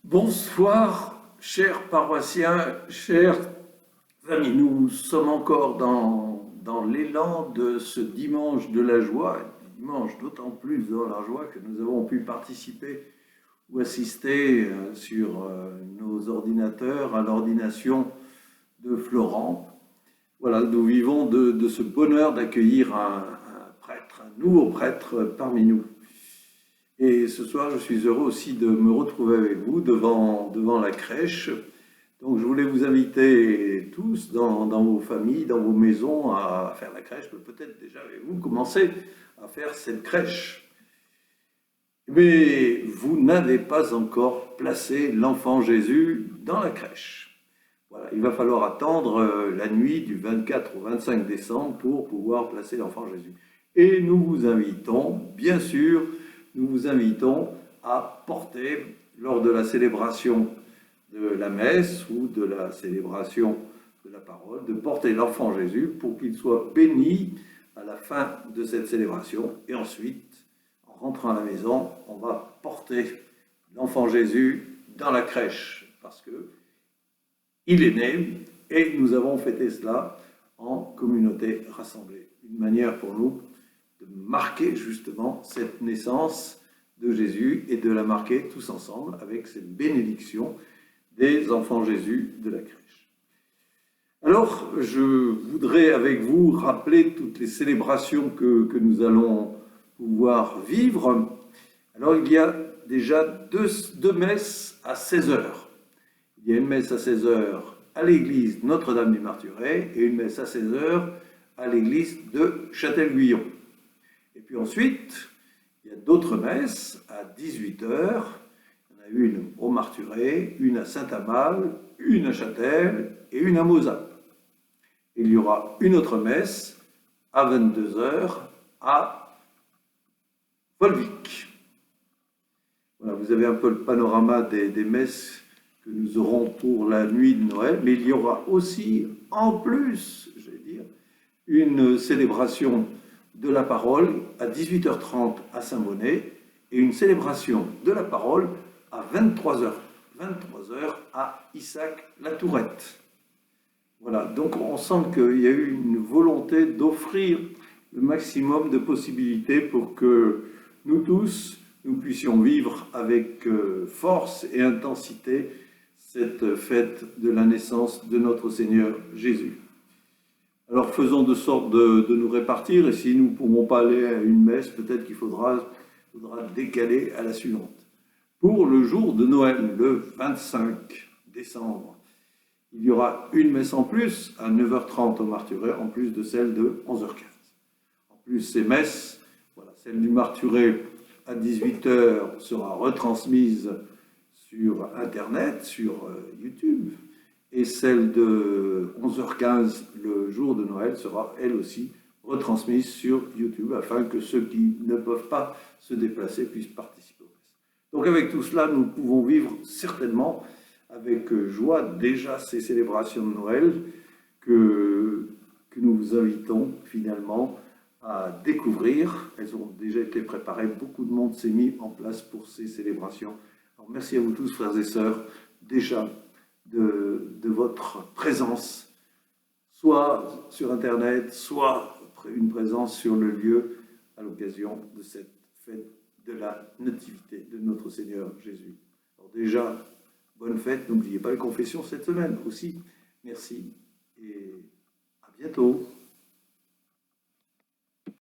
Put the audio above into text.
Bonsoir, chers paroissiens, chers amis. Nous sommes encore dans l'élan de ce dimanche de la joie, dimanche d'autant plus dans la joie que nous avons pu participer ou assister sur nos ordinateurs à l'ordination de Florent. Voilà, nous vivons de ce bonheur d'accueillir un prêtre, un nouveau prêtre parmi nous. Et ce soir, je suis heureux aussi de me retrouver avec vous devant la crèche. Donc, je voulais vous inviter tous dans vos familles, dans vos maisons à faire la crèche. Peut-être déjà avez-vous commencé à faire cette crèche. Mais vous n'avez pas encore placé l'enfant Jésus dans la crèche. Voilà, il va falloir attendre la nuit du 24 au 25 décembre pour pouvoir placer l'enfant Jésus. Et nous vous invitons, bien sûr, nous vous invitons à porter, lors de la célébration de la messe ou de la célébration de la parole, de porter l'enfant Jésus pour qu'il soit béni à la fin de cette célébration. Et ensuite, en rentrant à la maison, on va porter l'enfant Jésus dans la crèche parce que il est né et nous avons fêté cela en communauté rassemblée. Une manière pour nous de marquer justement cette naissance de Jésus et de la marquer tous ensemble avec cette bénédiction des enfants Jésus de la crèche. Alors, je voudrais avec vous rappeler toutes les célébrations que nous allons pouvoir vivre. Alors, il y a déjà deux messes à 16h. Il y a une messe à 16h à l'église Notre-Dame du Marturet et une messe à 16h à l'église de Châtel-Guyon. Et puis ensuite, il y a d'autres messes à 18h. Il y en a une au Marturet, une à Saint-Amal, une à Châtel et une à Mauzac. Il y aura une autre messe à 22h à Volvic. Voilà, vous avez un peu le panorama des messes que nous aurons pour la nuit de Noël, mais il y aura aussi, en plus, je vais dire, une célébration de la parole à 18h30 à Saint-Bonnet et une célébration de la parole à 23h à Issac-la-Tourette. Voilà, donc on sent qu'il y a eu une volonté d'offrir le maximum de possibilités pour que nous tous, nous puissions vivre avec force et intensité cette fête de la naissance de notre Seigneur Jésus. Alors faisons de sorte de nous répartir, et si nous ne pourrons pas aller à une messe, peut-être qu'il faudra décaler à la suivante. Pour le jour de Noël, le 25 décembre, il y aura une messe en plus à 9h30 au Marturet, en plus de celle de 11h15. En plus, ces messes, voilà, celle du Marturet à 18h sera retransmise sur Internet, sur YouTube, et celle de 11h15, le jour de Noël, sera elle aussi retransmise sur YouTube, afin que ceux qui ne peuvent pas se déplacer puissent participer aux messes. Donc avec tout cela, nous pouvons vivre certainement avec joie déjà ces célébrations de Noël que nous vous invitons finalement à découvrir. Elles ont déjà été préparées, beaucoup de monde s'est mis en place pour ces célébrations. Alors merci à vous tous, frères et sœurs, déjà de votre présence, soit sur Internet, soit une présence sur le lieu à l'occasion de cette fête de la nativité de notre Seigneur Jésus. Alors déjà, bonne fête, n'oubliez pas les confessions cette semaine aussi. Merci et à bientôt.